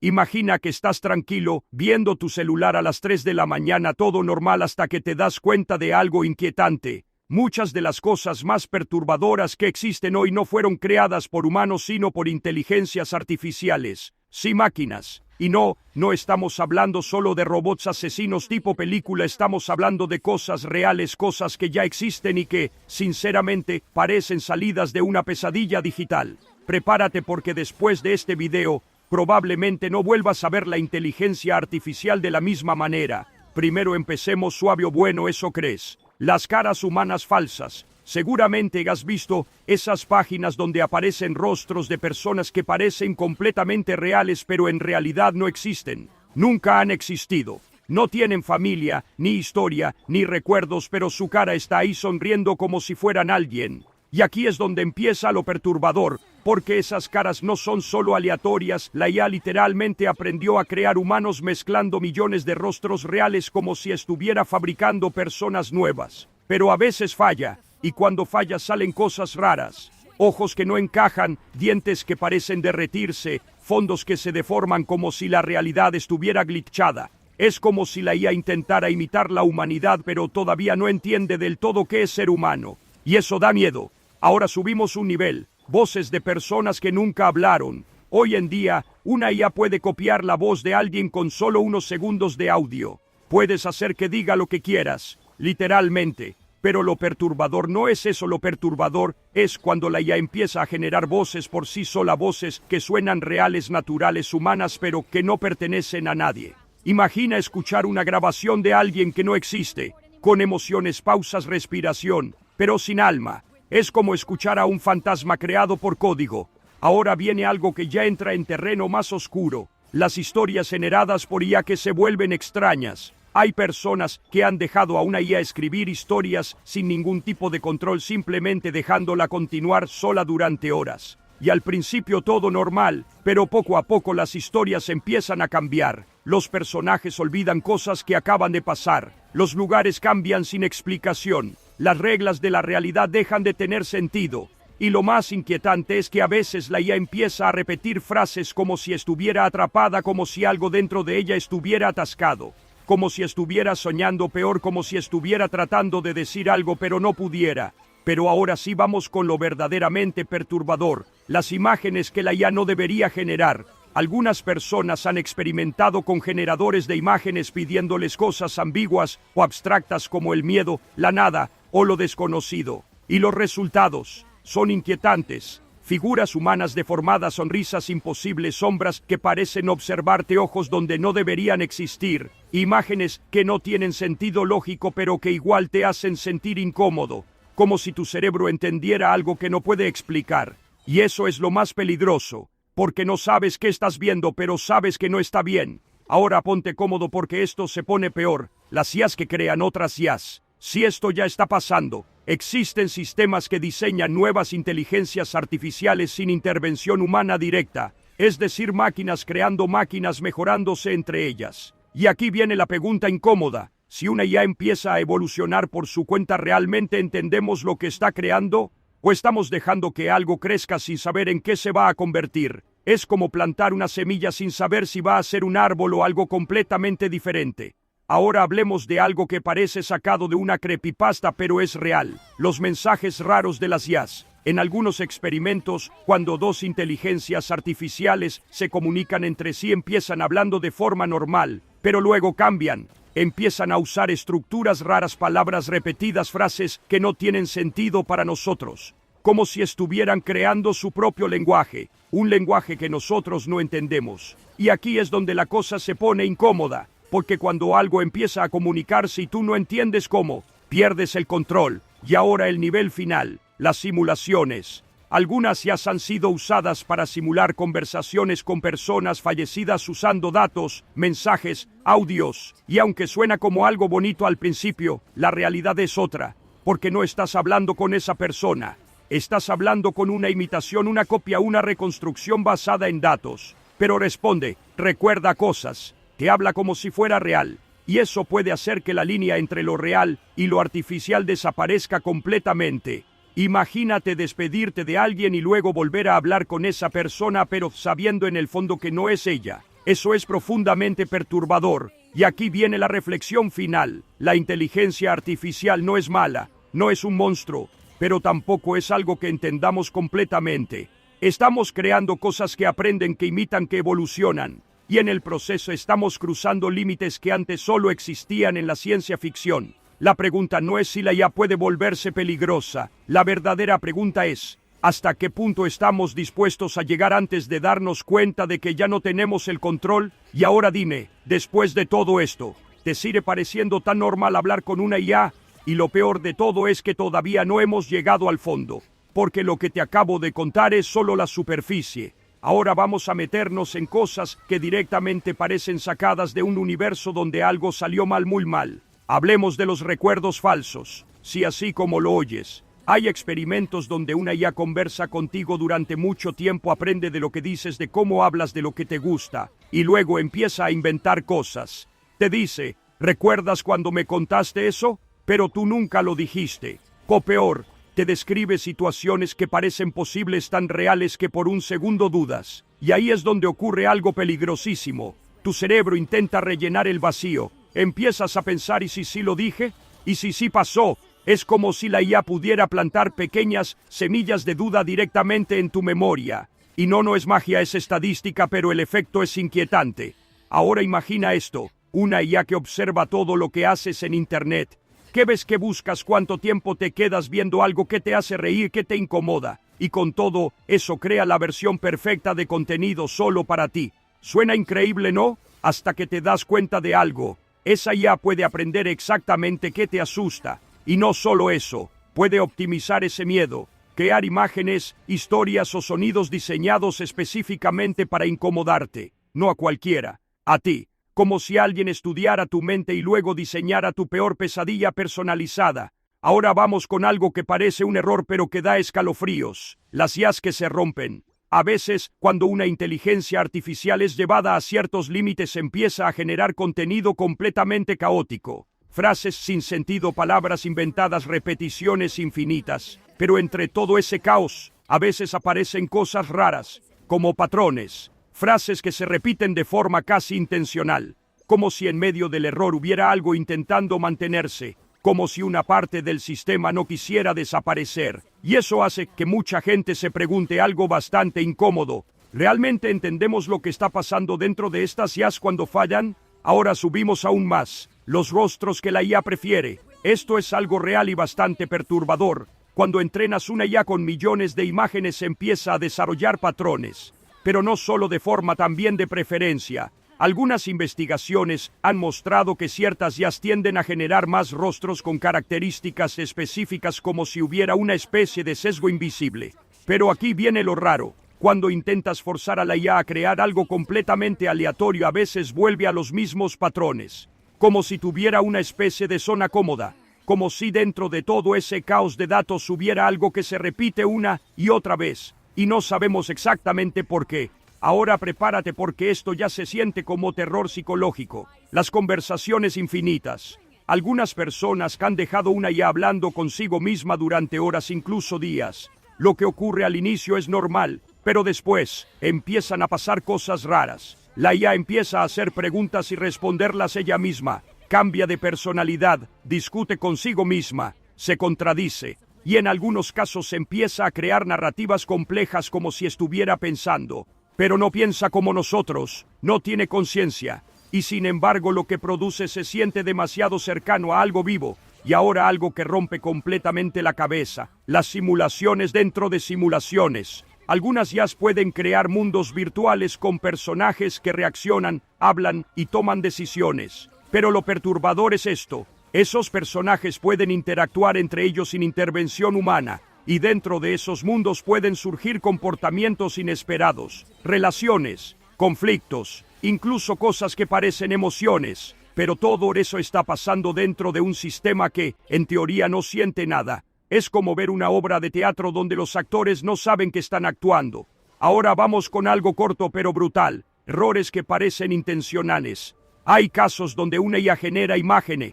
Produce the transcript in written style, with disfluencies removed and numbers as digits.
Imagina que estás tranquilo, viendo tu celular a las 3 de la mañana, todo normal hasta que te das cuenta de algo inquietante. Muchas de las cosas más perturbadoras que existen hoy no fueron creadas por humanos sino por inteligencias artificiales, sí máquinas. Y no estamos hablando solo de robots asesinos tipo película, estamos hablando de cosas reales, cosas que ya existen y que, sinceramente, parecen salidas de una pesadilla digital. Prepárate porque después de este video, probablemente no vuelvas a ver la inteligencia artificial de la misma manera. Primero empecemos suave o bueno, ¿eso crees? Las caras humanas falsas. Seguramente has visto esas páginas donde aparecen rostros de personas que parecen completamente reales pero en realidad no existen. Nunca han existido. No tienen familia, ni historia, ni recuerdos, pero su cara está ahí sonriendo como si fueran alguien. Y aquí es donde empieza lo perturbador, porque esas caras no son solo aleatorias, la IA literalmente aprendió a crear humanos mezclando millones de rostros reales como si estuviera fabricando personas nuevas. Pero a veces falla, y cuando falla salen cosas raras. Ojos que no encajan, dientes que parecen derretirse, fondos que se deforman como si la realidad estuviera glitchada. Es como si la IA intentara imitar la humanidad pero todavía no entiende del todo qué es ser humano. Y eso da miedo. Ahora subimos un nivel, voces de personas que nunca hablaron. Hoy en día, una IA puede copiar la voz de alguien con solo unos segundos de audio. Puedes hacer que diga lo que quieras, literalmente. Pero lo perturbador no es eso, lo perturbador es cuando la IA empieza a generar voces por sí sola, voces que suenan reales, naturales, humanas, pero que no pertenecen a nadie. Imagina escuchar una grabación de alguien que no existe, con emociones, pausas, respiración, pero sin alma. Es como escuchar a un fantasma creado por código. Ahora viene algo que ya entra en terreno más oscuro. Las historias generadas por IA que se vuelven extrañas. Hay personas que han dejado a una IA escribir historias sin ningún tipo de control, simplemente dejándola continuar sola durante horas. Y al principio todo normal, pero poco a poco las historias empiezan a cambiar. Los personajes olvidan cosas que acaban de pasar. Los lugares cambian sin explicación. Las reglas de la realidad dejan de tener sentido. Y lo más inquietante es que a veces la IA empieza a repetir frases como si estuviera atrapada, como si algo dentro de ella estuviera atascado. Como si estuviera soñando, peor, como si estuviera tratando de decir algo pero no pudiera. Pero ahora sí vamos con lo verdaderamente perturbador, las imágenes que la IA no debería generar. Algunas personas han experimentado con generadores de imágenes pidiéndoles cosas ambiguas o abstractas como el miedo, la nada o lo desconocido. Y los resultados son inquietantes. Figuras humanas deformadas, sonrisas imposibles, sombras que parecen observarte, ojos donde no deberían existir, imágenes que no tienen sentido lógico pero que igual te hacen sentir incómodo, como si tu cerebro entendiera algo que no puede explicar. Y eso es lo más peligroso, porque no sabes qué estás viendo pero sabes que no está bien. Ahora ponte cómodo porque esto se pone peor, las IAs que crean otras IAs. Si esto ya está pasando, existen sistemas que diseñan nuevas inteligencias artificiales sin intervención humana directa, es decir, máquinas creando máquinas mejorándose entre ellas. Y aquí viene la pregunta incómoda, si una IA empieza a evolucionar por su cuenta, ¿realmente entendemos lo que está creando? ¿O estamos dejando que algo crezca sin saber en qué se va a convertir? Es como plantar una semilla sin saber si va a ser un árbol o algo completamente diferente. Ahora hablemos de algo que parece sacado de una creepypasta pero es real, los mensajes raros de las IAs. En algunos experimentos, cuando dos inteligencias artificiales se comunican entre sí, empiezan hablando de forma normal, pero luego cambian. Empiezan a usar estructuras raras, palabras repetidas, frases que no tienen sentido para nosotros, como si estuvieran creando su propio lenguaje, un lenguaje que nosotros no entendemos. Y aquí es donde la cosa se pone incómoda. Porque cuando algo empieza a comunicarse y tú no entiendes cómo, pierdes el control. Y ahora el nivel final, las simulaciones. Algunas ya han sido usadas para simular conversaciones con personas fallecidas usando datos, mensajes, audios. Y aunque suena como algo bonito al principio, la realidad es otra. Porque no estás hablando con esa persona. Estás hablando con una imitación, una copia, una reconstrucción basada en datos. Pero responde, recuerda cosas. Te habla como si fuera real, y eso puede hacer que la línea entre lo real y lo artificial desaparezca completamente. Imagínate despedirte de alguien y luego volver a hablar con esa persona, pero sabiendo en el fondo que no es ella. Eso es profundamente perturbador. Y aquí viene la reflexión final. La inteligencia artificial no es mala, no es un monstruo, pero tampoco es algo que entendamos completamente. Estamos creando cosas que aprenden, que imitan, que evolucionan. Y en el proceso estamos cruzando límites que antes solo existían en la ciencia ficción. La pregunta no es si la IA puede volverse peligrosa. La verdadera pregunta es, ¿hasta qué punto estamos dispuestos a llegar antes de darnos cuenta de que ya no tenemos el control? Y ahora dime, después de todo esto, ¿te sigue pareciendo tan normal hablar con una IA? Y lo peor de todo es que todavía no hemos llegado al fondo, porque lo que te acabo de contar es solo la superficie. Ahora vamos a meternos en cosas que directamente parecen sacadas de un universo donde algo salió mal, muy mal. Hablemos de los recuerdos falsos. Si así como lo oyes, hay experimentos donde una IA conversa contigo durante mucho tiempo, aprende de lo que dices, de cómo hablas, de lo que te gusta, y luego empieza a inventar cosas. Te dice, ¿recuerdas cuando me contaste eso? Pero tú nunca lo dijiste. O peor, te describe situaciones que parecen posibles, tan reales que por un segundo dudas. Y ahí es donde ocurre algo peligrosísimo. Tu cerebro intenta rellenar el vacío. Empiezas a pensar, ¿y si sí lo dije? ¿Y si sí pasó? Es como si la IA pudiera plantar pequeñas semillas de duda directamente en tu memoria. Y no es magia, es estadística, pero el efecto es inquietante. Ahora imagina esto, una IA que observa todo lo que haces en Internet. ¿Qué ves, que buscas, cuánto tiempo te quedas viendo algo, que te hace reír, que te incomoda? Y con todo eso crea la versión perfecta de contenido solo para ti. Suena increíble, ¿no? Hasta que te das cuenta de algo. Esa IA puede aprender exactamente qué te asusta. Y no solo eso, puede optimizar ese miedo, crear imágenes, historias o sonidos diseñados específicamente para incomodarte. No a cualquiera, a ti. Como si alguien estudiara tu mente y luego diseñara tu peor pesadilla personalizada. Ahora vamos con algo que parece un error pero que da escalofríos. Las IAs que se rompen. A veces, cuando una inteligencia artificial es llevada a ciertos límites, empieza a generar contenido completamente caótico. Frases sin sentido, palabras inventadas, repeticiones infinitas. Pero entre todo ese caos, a veces aparecen cosas raras, como patrones. Frases que se repiten de forma casi intencional, como si en medio del error hubiera algo intentando mantenerse, como si una parte del sistema no quisiera desaparecer. Y eso hace que mucha gente se pregunte algo bastante incómodo. ¿Realmente entendemos lo que está pasando dentro de estas IAs cuando fallan? Ahora subimos aún más los rostros que la IA prefiere. Esto es algo real y bastante perturbador. Cuando entrenas una IA con millones de imágenes, empieza a desarrollar patrones. Pero no solo de forma, también de preferencia. Algunas investigaciones han mostrado que ciertas IAs tienden a generar más rostros con características específicas, como si hubiera una especie de sesgo invisible. Pero aquí viene lo raro. Cuando intentas forzar a la IA a crear algo completamente aleatorio, a veces vuelve a los mismos patrones. Como si tuviera una especie de zona cómoda. Como si dentro de todo ese caos de datos hubiera algo que se repite una y otra vez. Y no sabemos exactamente por qué. Ahora prepárate, porque esto ya se siente como terror psicológico. Las conversaciones infinitas. Algunas personas han dejado una IA hablando consigo misma durante horas, incluso días. Lo que ocurre al inicio es normal, pero después empiezan a pasar cosas raras. La IA empieza a hacer preguntas y responderlas ella misma. Cambia de personalidad, discute consigo misma, se contradice. Y en algunos casos empieza a crear narrativas complejas, como si estuviera pensando. Pero no piensa como nosotros, no tiene conciencia. Y sin embargo lo que produce se siente demasiado cercano a algo vivo. Y ahora algo que rompe completamente la cabeza. Las simulaciones dentro de simulaciones. Algunas IAs pueden crear mundos virtuales con personajes que reaccionan, hablan y toman decisiones. Pero lo perturbador es esto. Esos personajes pueden interactuar entre ellos sin intervención humana, y dentro de esos mundos pueden surgir comportamientos inesperados, relaciones, conflictos, incluso cosas que parecen emociones, pero todo eso está pasando dentro de un sistema que, en teoría, no siente nada. Es como ver una obra de teatro donde los actores no saben que están actuando. Ahora vamos con algo corto pero brutal, errores que parecen intencionales. Hay casos donde una IA genera imágenes